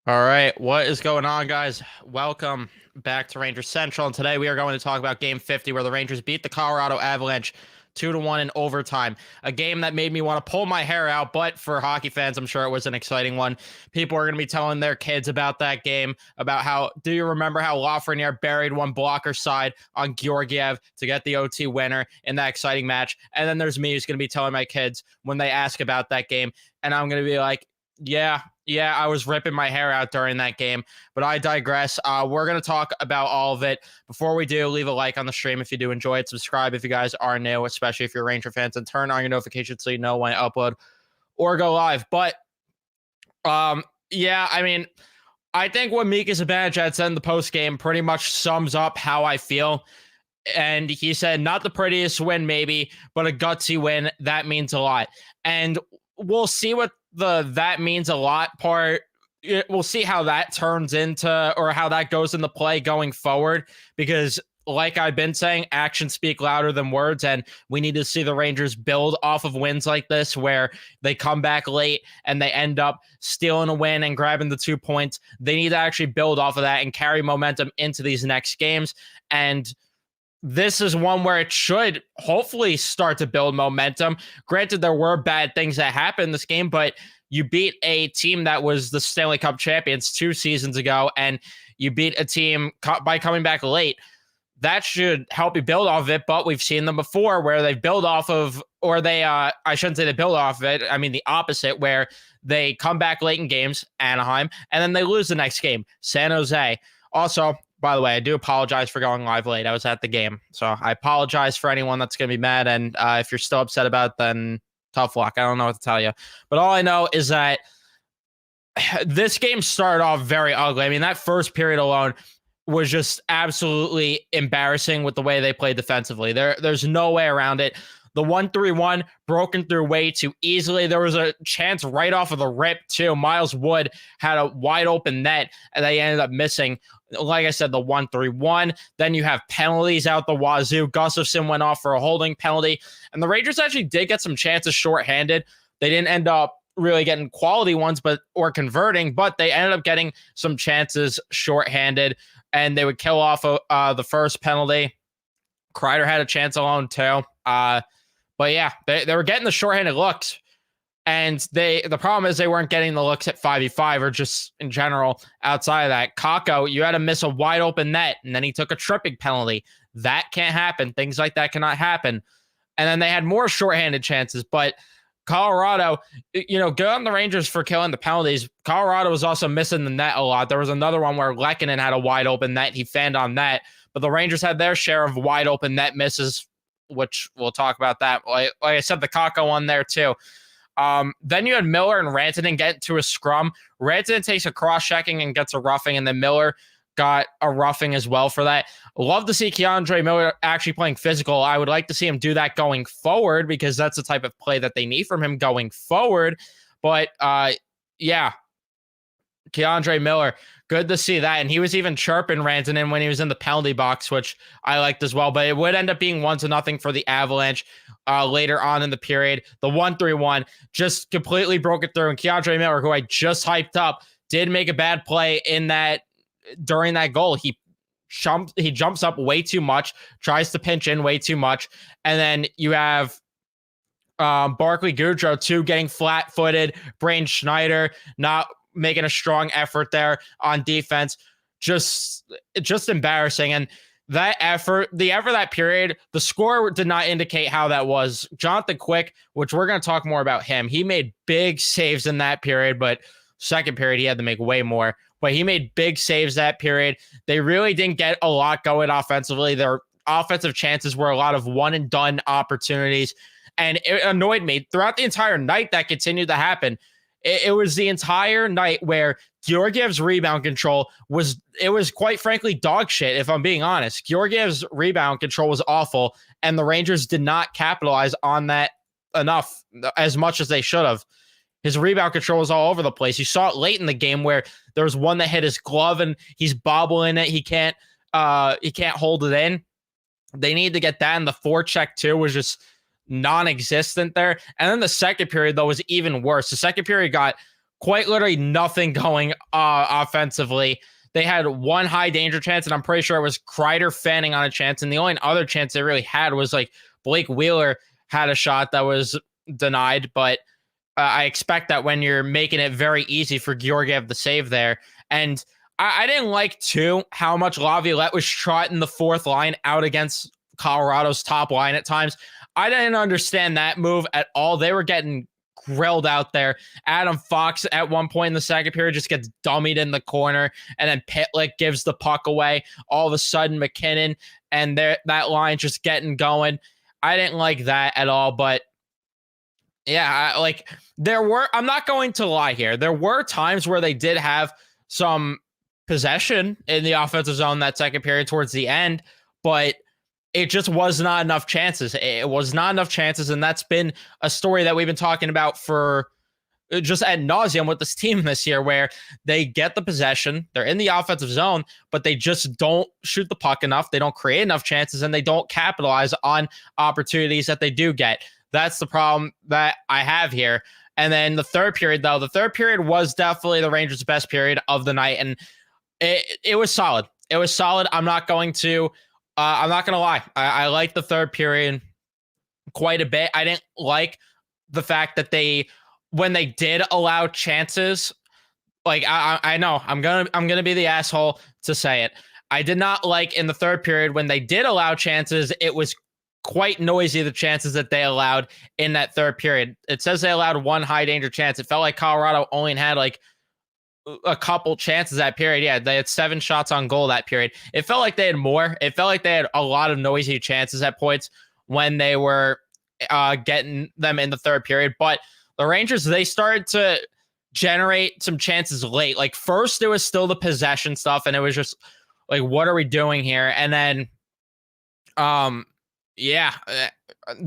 All right, what is going on, guys? Welcome back to Rangers Central, and today we are going to talk about Game 50, where the Rangers beat the Colorado Avalanche 2-1 in overtime. A game that made me want to pull my hair out, but for hockey fans, I'm sure it was an exciting one. People are going to be telling their kids about that game, about how, do you remember how Lafreniere buried one blocker side on Georgiev to get the OT winner in that exciting match? And then there's me who's going to be telling my kids when they ask about that game, and I'm going to be like, yeah, I was ripping my hair out during that game, but I digress. We're going to talk about all of it. Before we do, leave a like on the stream if you do enjoy it. Subscribe if you guys are new, especially if you're Ranger fans, and turn on your notifications so you know when I upload or go live. But yeah, I mean, I think what Mika Zibanejad said in the post game pretty much sums up how I feel. And he said, not the prettiest win, maybe, but a gutsy win. That means a lot. And we'll see what that means a lot part. We'll see how that turns into, or how that goes into play going forward, because like I've been saying, actions speak louder than words, and we need to see the Rangers build off of wins like this where they come back late and they end up stealing a win and grabbing the 2 points. They need to actually build off of that and carry momentum into these next games. And this is one where it should hopefully start to build momentum. Granted, there were bad things that happened in this game, but you beat a team that was the Stanley Cup champions 2 seasons ago, and you beat a team by coming back late. That should help you build off of it, but we've seen them before where they build off of, or they, I shouldn't say they build off of it, I mean the opposite, where they come back late in games, Anaheim, and then they lose the next game, San Jose. Also, by the way, I do apologize for going live late. I was at the game. So I apologize for anyone that's going to be mad. And if you're still upset about it, then tough luck. I don't know what to tell you. But all I know is that this game started off very ugly. I mean, that first period alone was just absolutely embarrassing with the way they played defensively. There's no way around it. The 1-3-1 broken through way too easily. There was a chance right off of the rip, too. Miles Wood had a wide open net, and they ended up missing. Like I said, the 1-3-1. Then you have penalties out the wazoo. Gustafsson went off for a holding penalty. And the Rangers actually did get some chances shorthanded. They didn't end up really getting quality ones or converting, but they ended up getting some chances shorthanded, and they would kill off the first penalty. Kreider had a chance alone, too. But yeah, they were getting the shorthanded looks, and the problem is they weren't getting the looks at 5v5 or just in general outside of that. Kakko, you had to miss a wide open net, and then he took a tripping penalty. That can't happen. Things like that cannot happen. And then they had more shorthanded chances, but Colorado, good on the Rangers for killing the penalties. Colorado was also missing the net a lot. There was another one where Lehkonen had a wide open net. He fanned on that, but the Rangers had their share of wide open net misses, which we'll talk about that. Like I said, the Kakko one there too. Then you had Miller and Rantanen get to a scrum. Rantanen takes a cross-checking and gets a roughing, and then Miller got a roughing as well for that. Love to see Keandre Miller actually playing physical. I would like to see him do that going forward, because that's the type of play that they need from him going forward. But yeah, Keandre Miller, good to see that. And he was even chirping Rantanen when he was in the penalty box, which I liked as well. But it would end up being 1-0 for the Avalanche later on in the period. The 1-3-1 just completely broke it through. And Keandre Miller, who I just hyped up, did make a bad play in that during that goal. He jumps up way too much, tries to pinch in way too much. And then you have Barclay Goodrow, too, getting flat-footed. Brain Schneider not making a strong effort there on defense. Just embarrassing. And that effort, that period, the score did not indicate how that was. Jonathan Quick, which we're going to talk more about him, he made big saves in that period, but second period he had to make way more. But he made big saves that period. They really didn't get a lot going offensively. Their offensive chances were a lot of one-and-done opportunities, and it annoyed me. Throughout the entire night that continued to happen. It was the entire night where Georgiev's rebound control was quite frankly dog shit, if I'm being honest. Georgiev's rebound control was awful, and the Rangers did not capitalize on that enough, as much as they should have. His rebound control was all over the place. You saw it late in the game where there was one that hit his glove and he's bobbling it. He can't hold it in. They need to get that. And the forecheck too was just non-existent there. And then the second period, though, was even worse. The second period got quite literally nothing going offensively. They had one high danger chance, and I'm pretty sure it was Kreider fanning on a chance. And the only other chance they really had was like Blake Wheeler had a shot that was denied. But I expect that when you're making it very easy for Georgiev to save there. And I didn't like, too, how much Laviolette was trotting the fourth line out against Colorado's top line at times. I didn't understand that move at all. They were getting grilled out there. Adam Fox at one point in the second period just gets dummied in the corner, and then Pitlick gives the puck away. All of a sudden, McKinnon and that line just getting going. I didn't like that at all, but yeah, I'm not going to lie here. There were times where they did have some possession in the offensive zone that second period towards the end, but it just was not enough chances. It was not enough chances, and that's been a story that we've been talking about for just ad nauseum with this team this year, where they get the possession, they're in the offensive zone, but they just don't shoot the puck enough. They don't create enough chances, and they don't capitalize on opportunities that they do get. That's the problem that I have here. And then the third period, though, was definitely the Rangers' best period of the night, and it was solid. It was solid. I'm not going to lie. I like the third period quite a bit. I didn't like the fact that when they did allow chances, like I know I'm gonna be the asshole to say it. I did not like in the third period when they did allow chances. It was quite noisy, the chances that they allowed in that third period. It says they allowed one high danger chance. It felt like Colorado only had like a couple chances that period. Yeah, they had 7 shots on goal that period. It felt like they had more. It felt like they had a lot of noisy chances at points when they were getting them in the third period. But the Rangers, they started to generate some chances late. Like first, it was still the possession stuff, and it was just like, what are we doing here? And then, the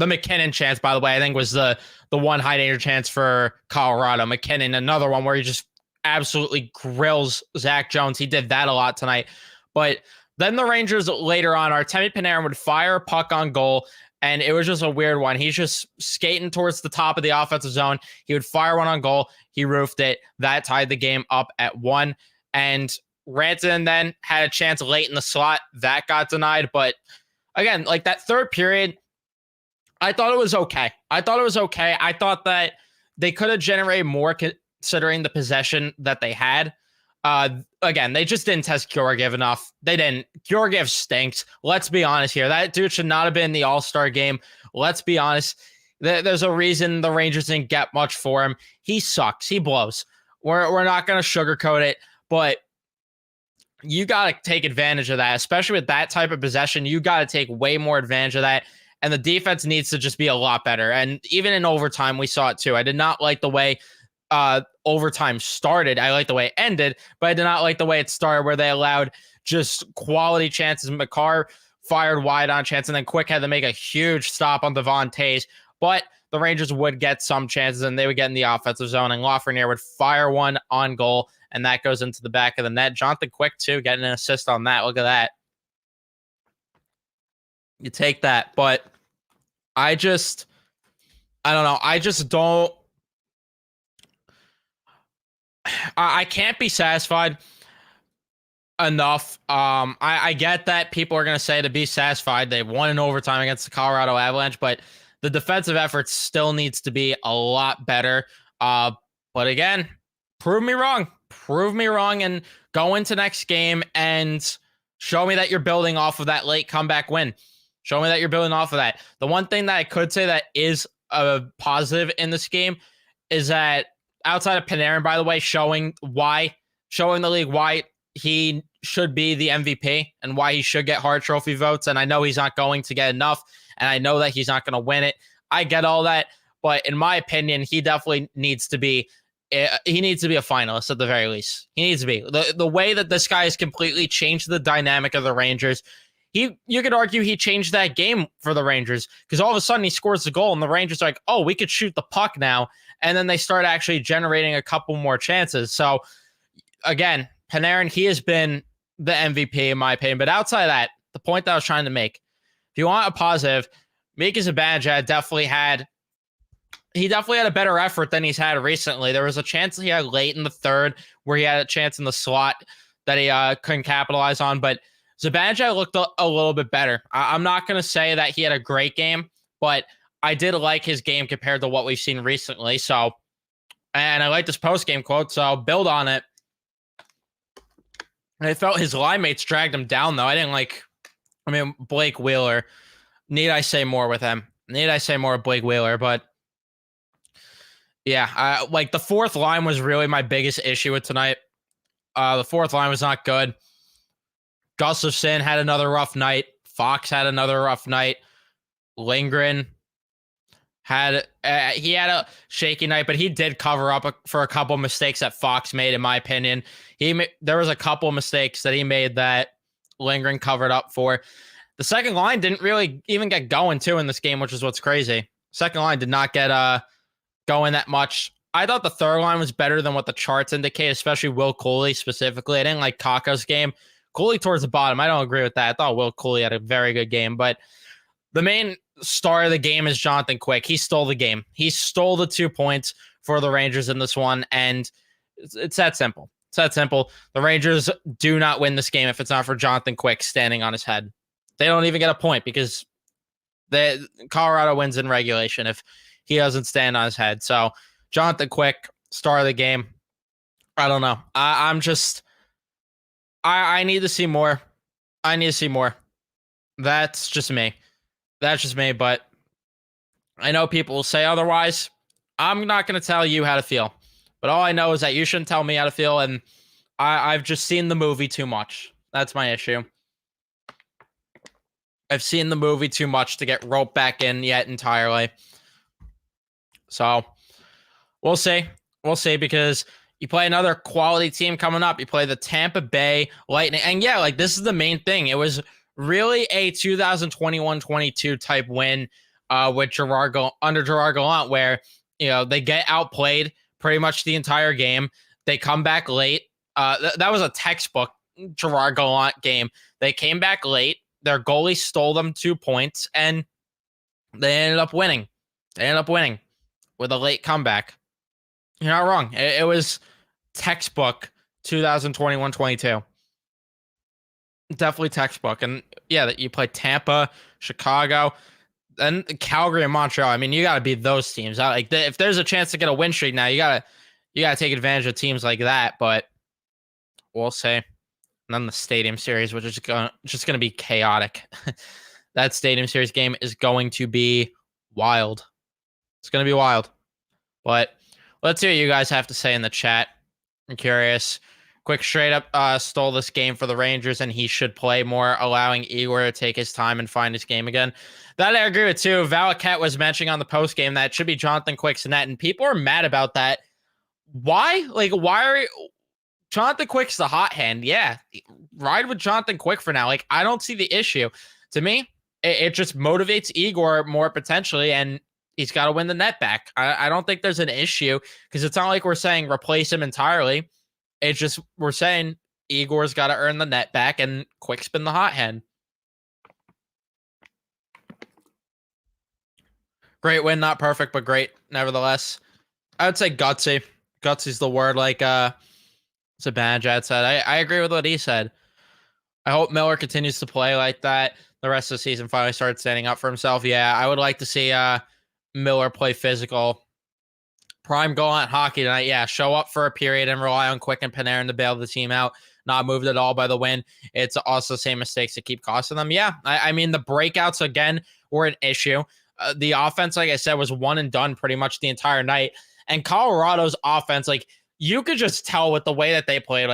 McKinnon chance, by the way, I think was the one high danger chance for Colorado. McKinnon, another one where he just absolutely grills Zach Jones. He did that a lot tonight. But then the Rangers later on, Artemi Panarin would fire a puck on goal, and it was just a weird one. He's just skating towards the top of the offensive zone. He would fire one on goal. He roofed it. That tied the game up at 1. And Rantanen then had a chance late in the slot. That got denied. But again, like that third period, I thought it was okay. I thought that they could have generated more considering the possession that they had. Again, they just didn't test Georgiev enough. They didn't. Georgiev stinks. Let's be honest here. That dude should not have been in the All-Star game. Let's be honest. There's a reason the Rangers didn't get much for him. He sucks. He blows. We're not going to sugarcoat it, but you got to take advantage of that, especially with that type of possession. You got to take way more advantage of that. And the defense needs to just be a lot better. And even in overtime, we saw it too. I did not like the way overtime started. I like the way it ended, but I did not like the way it started, where they allowed just quality chances. McCarr fired wide on chance, and then Quick had to make a huge stop on Devon Toews. But the Rangers would get some chances, and they would get in the offensive zone, and Lafreniere would fire one on goal, and that goes into the back of the net. Jonathan Quick, too, getting an assist on that. Look at that. You take that. But I don't know. I can't be satisfied enough. I get that people are going to say to be satisfied, they won in overtime against the Colorado Avalanche, but the defensive effort still needs to be a lot better. But again, prove me wrong, and go into next game and show me that you're building off of that late comeback win. Show me that you're building off of that. The one thing that I could say that is a positive in this game is that outside of Panarin, by the way, showing the league why he should be the MVP and why he should get Hart Trophy votes. And I know he's not going to get enough, and I know that he's not going to win it. I get all that, but in my opinion, he definitely needs to be. He needs to be a finalist at the very least. He needs to be. The way that this guy has completely changed the dynamic of the Rangers. You could argue he changed that game for the Rangers, because all of a sudden he scores the goal and the Rangers are like, oh, we could shoot the puck now. And then they start actually generating a couple more chances. So again, Panarin, he has been the MVP in my opinion. But outside of that, the point that I was trying to make, if you want a positive, Mika Zibanejad definitely he definitely had a better effort than he's had recently. There was a chance he had late in the third where he had a chance in the slot that he couldn't capitalize on, but Zibanejad looked a little bit better. I'm not going to say that he had a great game, but I did like his game compared to what we've seen recently. So, and I like this post-game quote, so I'll build on it. I felt his line mates dragged him down, though. Blake Wheeler. Need I say more with him? Need I say more with Blake Wheeler? But yeah, like the fourth line was really my biggest issue with tonight. The fourth line was not good. Gustafsson had another rough night. Fox had another rough night. Lindgren had a shaky night, but he did cover up for a couple mistakes that Fox made, in my opinion. There was a couple mistakes that he made that Lindgren covered up for. The second line didn't really even get going too in this game, which is what's crazy. Second line did not get going that much. I thought the third line was better than what the charts indicate, especially Will Cooley specifically. I didn't like Kakko's game. Cooley towards the bottom. I don't agree with that. I thought Will Cooley had a very good game, but the main star of the game is Jonathan Quick. He stole the game. He stole the 2 points for the Rangers in this one, and it's that simple. It's that simple. The Rangers do not win this game if it's not for Jonathan Quick standing on his head. They don't even get a point because Colorado wins in regulation if he doesn't stand on his head. So Jonathan Quick, star of the game. I don't know. I need to see more. I need to see more. That's just me. But I know people will say otherwise. I'm not going to tell you how to feel. But all I know is that you shouldn't tell me how to feel, and I've just seen the movie too much. That's my issue. I've seen the movie too much to get roped back in yet entirely. So we'll see. We'll see, because you play another quality team coming up. You play the Tampa Bay Lightning. And yeah, like this is the main thing. It was really a 2021-22 type win with under Gerard Gallant, where they get outplayed pretty much the entire game. They come back late. That was a textbook Gerard Gallant game. They came back late. Their goalie stole them 2 points, and they ended up winning. With a late comeback. You're not wrong. It was textbook 2021-22. Definitely textbook. And yeah, that you play Tampa, Chicago, and Calgary and Montreal. I mean, you got to beat those teams. If there's a chance to get a win streak now, you got to take advantage of teams like that. But we'll see. And then the Stadium Series, which is just going to be chaotic. That Stadium Series game is going to be wild. It's going to be wild. But let's see what you guys have to say in the chat. I'm curious. Quick straight up stole this game for the Rangers, and he should play more, allowing Igor to take his time and find his game again. That I agree with too. Valaket was mentioning on the post game that it should be Jonathan Quick's net, and people are mad about that. Why? Why are Jonathan Quick's the hot hand? Yeah, ride with Jonathan Quick for now. I don't see the issue. To me, it just motivates Igor more potentially, and he's got to win the net back. I don't think there's an issue, because it's not like we're saying replace him entirely. It's just we're saying Igor's got to earn the net back, and Quick's been the hot hand. Great win, not perfect, but great nevertheless. I would say gutsy. Gutsy's the word, like Zibanejad said. I agree with what he said. I hope Miller continues to play like that the rest of the season, finally started standing up for himself. Yeah, I would like to see Miller play physical. Prime Gallant hockey tonight. Yeah, show up for a period and rely on Quick and Panarin to bail the team out. Not moved at all by the win. It's also the same mistakes that keep costing them. Yeah, I mean, the breakouts, again, were an issue. The offense, like I said, was one and done pretty much the entire night. And Colorado's offense, you could just tell with the way that they played.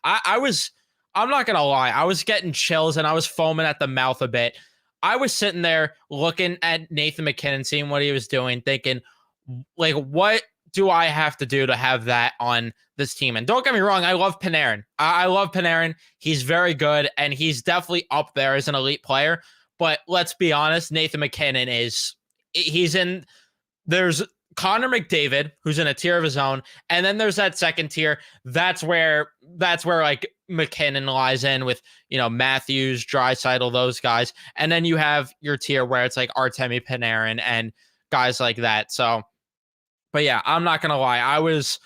I'm not going to lie. I was getting chills and I was foaming at the mouth a bit. I was sitting there looking at Nathan MacKinnon, seeing what he was doing, thinking, what do I have to do to have that on this team? And don't get me wrong, I love Panarin. I love Panarin. He's very good, and he's definitely up there as an elite player. But let's be honest, Nathan MacKinnon there's Connor McDavid, who's in a tier of his own, and then there's that second tier. That's where McKinnon lies in with, Matthews, Draisaitl, those guys. And then you have your tier where it's like Artemi Panarin and guys like that. So But yeah, I'm not gonna lie. I was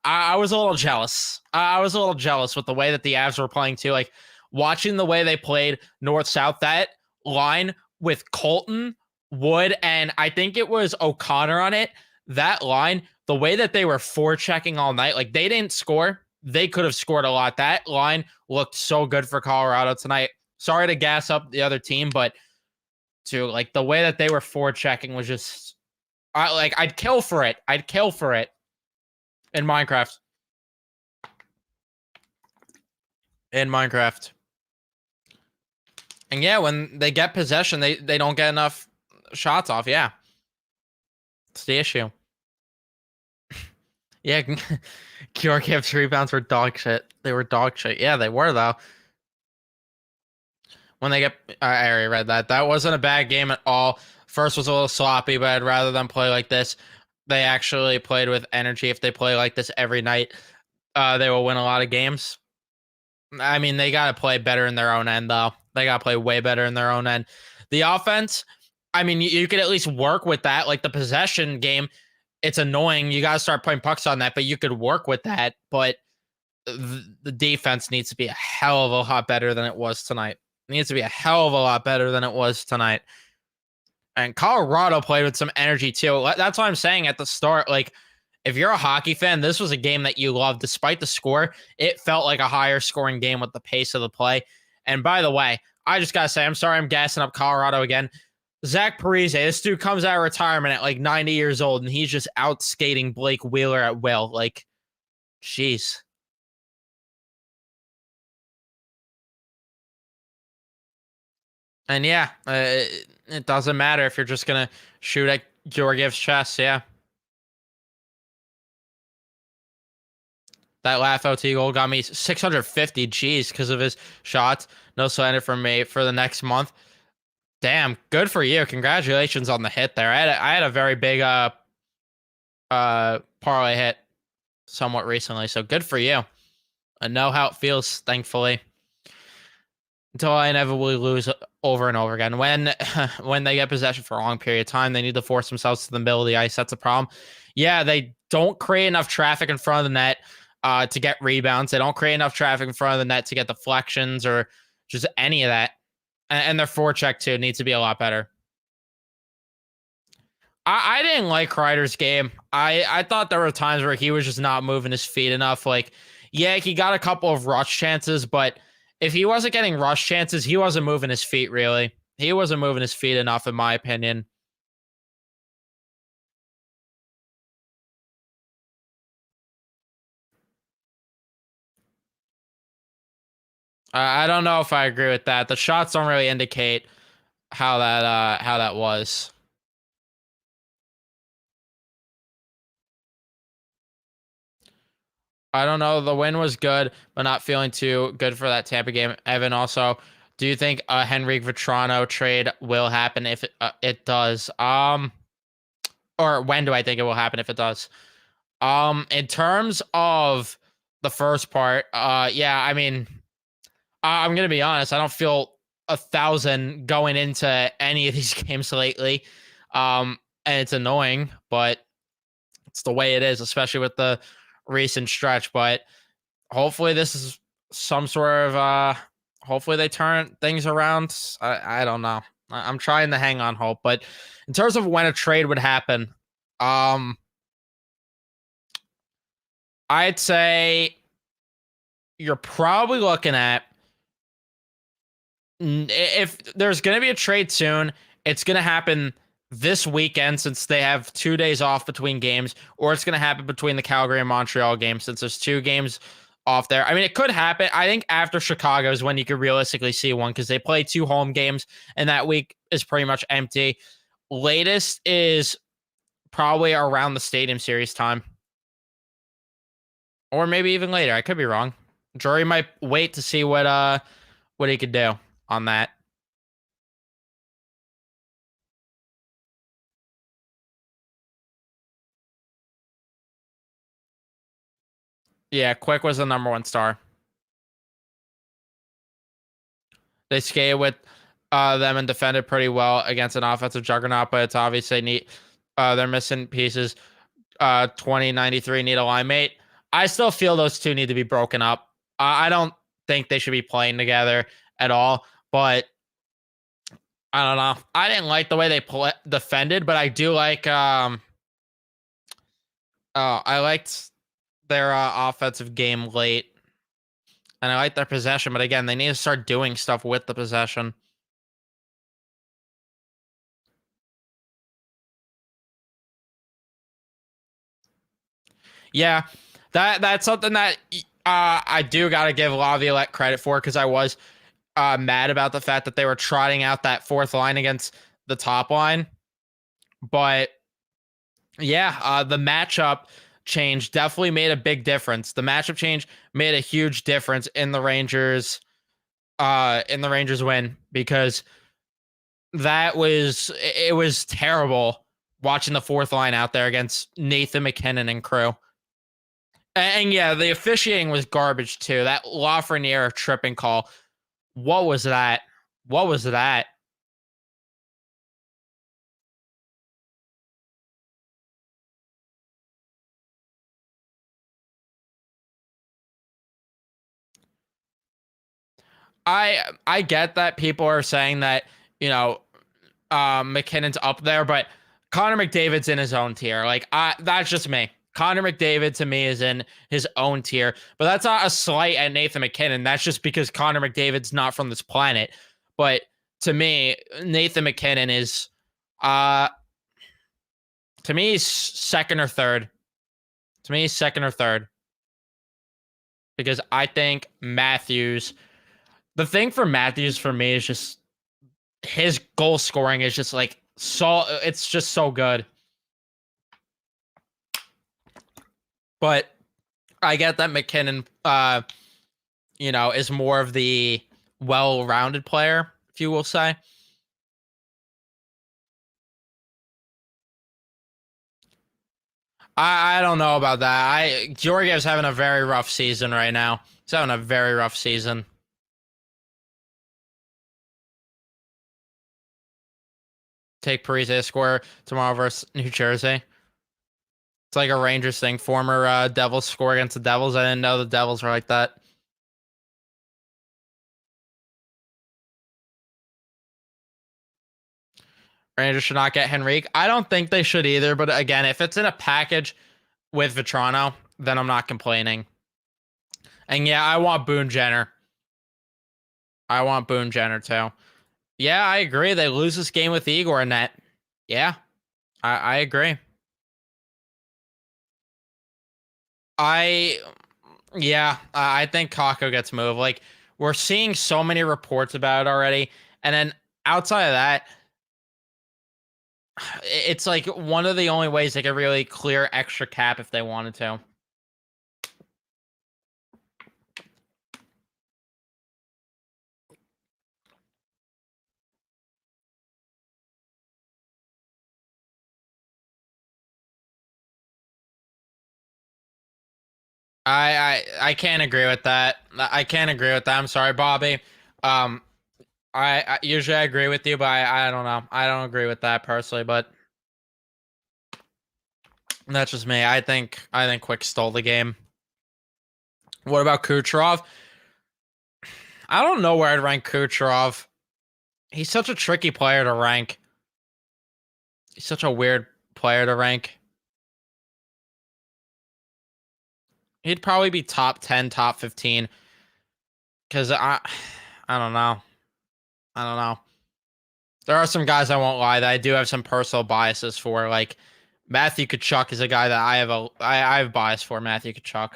a little jealous. I was a little jealous with the way that the Avs were playing too. Like watching the way they played north south, that line with Colton, Wood, and I think it was O'Connor on it. That line, the way that they were forechecking all night, like they didn't score. They could have scored a lot. That line looked so good for Colorado tonight. Sorry to gas up the other team, but to like the way that they were forechecking was just like I'd kill for it. I'd kill for it in Minecraft. In Minecraft. And yeah, when they get possession, they don't get enough shots off. Yeah. It's the issue. Yeah, Georgiev's rebounds were dog shit. They were dog shit. Yeah, they were though. When they get, I already read that. That wasn't a bad game at all. First was a little sloppy, but I'd rather them play like this. They actually played with energy. If they play like this every night, they will win a lot of games. I mean, they got to play better in their own end, though. They got to play way better in their own end. The offense, I mean, you could at least work with that. Like the possession game, it's annoying. You got to start putting pucks on that, but you could work with that. But the defense needs to be a hell of a lot better than it was tonight. It needs to be a hell of a lot better than it was tonight. And Colorado played with some energy too. That's what I'm saying at the start. Like, if you're a hockey fan, this was a game that you loved. Despite the score, it felt like a higher scoring game with the pace of the play. And by the way, I just got to say, I'm sorry I'm gassing up Colorado again. Zach Parise, this dude comes out of retirement at like 90 years old, and he's just out skating Blake Wheeler at will. Like, jeez. And yeah, it doesn't matter if you're just going to shoot at Georgiev's chest. Yeah. That laugh OT goal got me 650 G's because of his shots. No slander from me for the next month. Damn, good for you. Congratulations on the hit there. I had a very big parlay hit somewhat recently, so good for you. I know how it feels, thankfully. Until I inevitably lose over and over again. When when they get possession for a long period of time, they need to force themselves to the middle of the ice. That's a problem. Yeah, they don't create enough traffic in front of the net to get rebounds. They don't create enough traffic in front of the net to get deflections or just any of that. And their forecheck too needs to be a lot better. I didn't like Kreider's game. I thought there were times where he was just not moving his feet enough. Like, yeah, he got a couple of rush chances, but if he wasn't getting rush chances, he wasn't moving his feet really. He wasn't moving his feet enough, in my opinion. I don't know if I agree with that. The shots don't really indicate how that was. I don't know. The win was good, but not feeling too good for that Tampa game. Evan, also, do you think a Henrik Vetrano trade will happen if it does? Or when do I think it will happen if it does? In terms of the first part, yeah, I mean, I'm gonna be honest. I don't feel 1,000 going into any of these games lately, and it's annoying, but it's the way it is, especially with the recent stretch. But hopefully, this is some sort of hopefully they turn things around. I don't know. I'm trying to hang on hope, but in terms of when a trade would happen, I'd say you're probably looking at if there's going to be a trade soon, it's going to happen this weekend since they have 2 days off between games, or it's going to happen between the Calgary and Montreal games since there's 2 games off there. I mean, it could happen. I think after Chicago is when you could realistically see one because they play 2 home games and that week is pretty much empty. Latest is probably around the Stadium Series time, or maybe even later. I could be wrong. Drury might wait to see what he could do on that. Yeah, Quick was the number 1 star. They skated with them and defended pretty well against an offensive juggernaut, but it's obvious they need They're missing pieces. 2093 need a line mate. I still feel those two need to be broken up. I don't think they should be playing together at all. But I don't know. I didn't like the way they defended, but I do like. I liked their offensive game late, and I like their possession. But again, they need to start doing stuff with the possession. Yeah, that's something that I do got to give Laviolette credit for because I was mad about the fact that they were trotting out that fourth line against the top line. But yeah, the matchup change definitely made a big difference. The matchup change made a huge difference in the Rangers win because it was terrible watching the fourth line out there against Nathan McKinnon and crew. And yeah, the officiating was garbage too. That Lafreniere tripping call. What was that? What was that? I get that people are saying that, you know, McKinnon's up there, but Connor McDavid's in his own tier. Like that's just me. Connor McDavid to me is in his own tier, but that's not a slight at Nathan McKinnon. That's just because Connor McDavid's not from this planet. But to me, Nathan McKinnon is uh to me he's second or third. To me, he's second or third. Because I think Matthews, the thing for Matthews for me is just his goal scoring is just like it's just so good. But I get that McKinnon is more of the well-rounded player, if you will say. I don't know about that. Georgiev's having a very rough season right now. He's having a very rough season. Take Parise to score tomorrow versus New Jersey. It's like a Rangers thing. Former Devils score against the Devils. I didn't know the Devils were like that. Rangers should not get Henrique. I don't think they should either. But again, if it's in a package with Vetrano, then I'm not complaining. And yeah, I want Boone Jenner. I want Boone Jenner too. Yeah, I agree. They lose this game with Igor in net. Yeah, I agree. I yeah, I think Kako gets moved. Like we're seeing so many reports about it already, and then outside of that, it's like one of the only ways they could really clear extra cap if they wanted to. I can't agree with that. I can't agree with that. I'm sorry, Bobby. Um, I usually I agree with you, but I don't know. I don't agree with that personally, but that's just me. I think Quick stole the game. What about Kucherov? I don't know where I'd rank Kucherov. He's such a tricky player to rank. He's such a weird player to rank. He'd probably be top 10, top 15. Cause I don't know. I don't know. There are some guys I won't lie that I do have some personal biases for. Like Matthew Tkachuk is a guy that I have bias for. Matthew Tkachuk.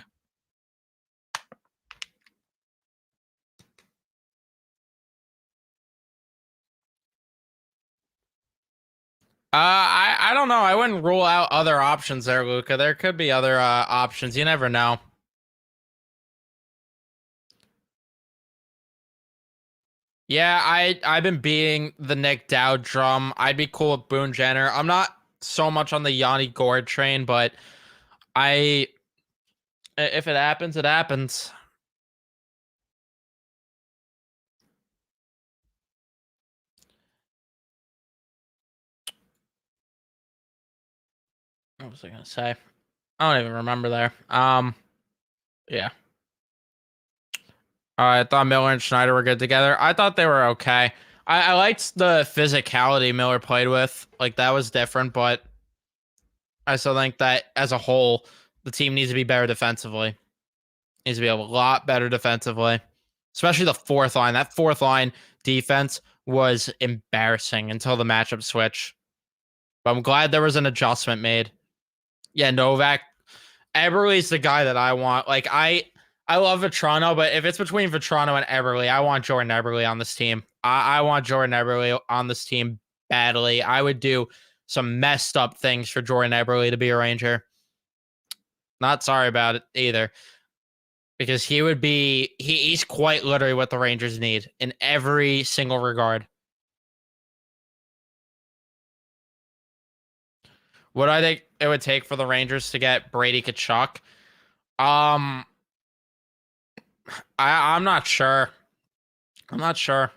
I don't know. I wouldn't rule out other options there, Luca. There could be other options. You never know. Yeah, I've been beating the Nick Dowd drum. I'd be cool with Boone Jenner. I'm not so much on the Yanni Gord train, but I if it happens, it happens. What was I gonna say? I don't even remember there. Yeah. I thought Miller and Schneider were good together. I thought they were okay. I liked the physicality Miller played with. Like that was different, but I still think that as a whole, the team needs to be better defensively. Needs to be a lot better defensively, especially the fourth line. That fourth line defense was embarrassing until the matchup switch. But I'm glad there was an adjustment made. Yeah, Novak. Eberle's the guy that I want. Like I love Vetrano, but if it's between Vetrano and Eberle, I want Jordan Eberle on this team. I want Jordan Eberle on this team badly. I would do some messed up things for Jordan Eberle to be a Ranger. Not sorry about it either. Because he would be he's quite literally what the Rangers need in every single regard. What I think it would take for the Rangers to get Brady Tkachuk? I'm not sure. I'm not sure.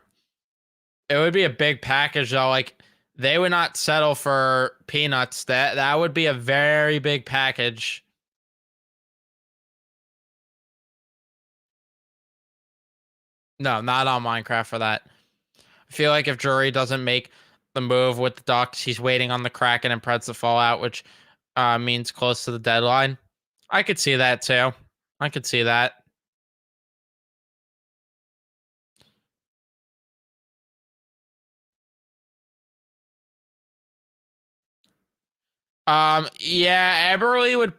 It would be a big package though. Like they would not settle for peanuts. That would be a very big package. No, not on Minecraft for that. I feel like if Drury doesn't make the move with the Ducks, he's waiting on the Kraken and Preds to fall out, which means close to the deadline. I could see that too. I could see that. Yeah, Eberle would.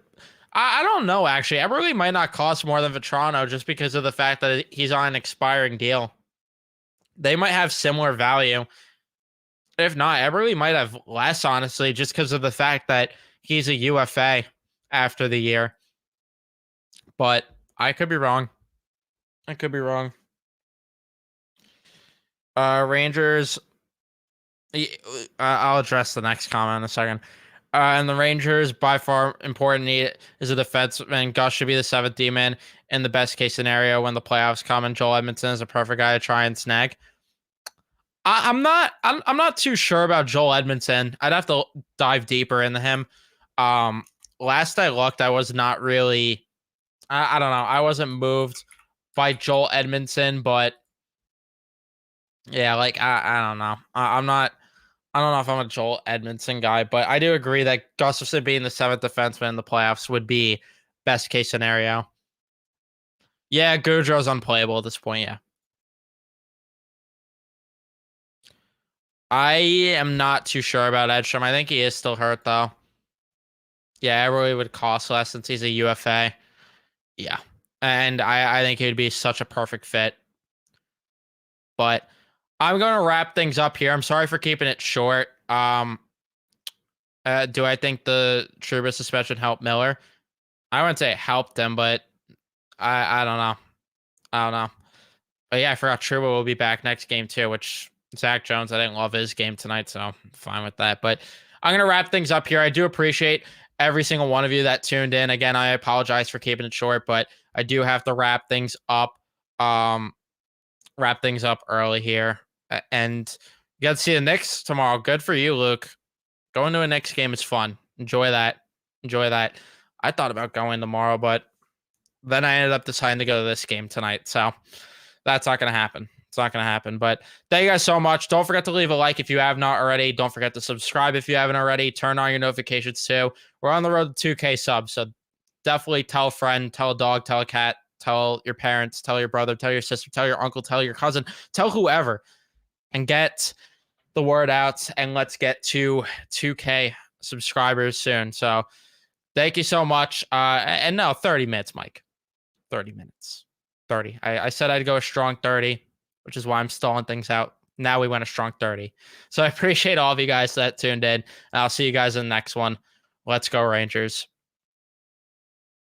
I don't know actually. Eberle might not cost more than Vetrano just because of the fact that he's on an expiring deal. They might have similar value. If not, Eberle might have less, honestly, just because of the fact that he's a UFA after the year. But I could be wrong. I could be wrong. Rangers. I'll address the next comment in a second. And the Rangers, by far important need is a defenseman. Gus should be the seventh D-man in the best case scenario when the playoffs come, and Joel Edmondson is a perfect guy to try and snag. I'm not too sure about Joel Edmondson. I'd have to dive deeper into him. Last I looked, I was not really. I don't know. I wasn't moved by Joel Edmondson, but yeah, like I don't know. I'm not. I don't know if I'm a Joel Edmondson guy, but I do agree that Gustafsson being the seventh defenseman in the playoffs would be best case scenario. Yeah, Gaudreau's unplayable at this point. Yeah. I am not too sure about Edstrom. I think he is still hurt though. Yeah, it really would cost less since he's a UFA. Yeah. And I think he would be such a perfect fit. But I'm going to wrap things up here. I'm sorry for keeping it short. Do I think the Trouba suspension helped Miller? I wouldn't say it helped him, but I don't know. I don't know. But yeah, I forgot Trouba will be back next game too, which Zach Jones, I didn't love his game tonight, so I'm fine with that. But I'm going to wrap things up here. I do appreciate every single one of you that tuned in. Again, I apologize for keeping it short, but I do have to wrap things up. Wrap things up early here. And you got to see the Knicks tomorrow. Good for you, Luke. Going to a Knicks game is fun. Enjoy that. Enjoy that. I thought about going tomorrow, but then I ended up deciding to go to this game tonight. So that's not going to happen. It's not going to happen. But thank you guys so much. Don't forget to leave a like if you have not already. Don't forget to subscribe if you haven't already. Turn on your notifications too. We're on the road to 2K subs. So definitely tell a friend, tell a dog, tell a cat, tell your parents, tell your brother, tell your sister, tell your uncle, tell your cousin, tell whoever, and get the word out. And let's get to 2K subscribers soon. So thank you so much. And no, 30 minutes, Mike. 30 minutes. 30. I said I'd go a strong 30, which is why I'm stalling things out. Now we went a strong 30. So I appreciate all of you guys that tuned in. And I'll see you guys in the next one. Let's go, Rangers.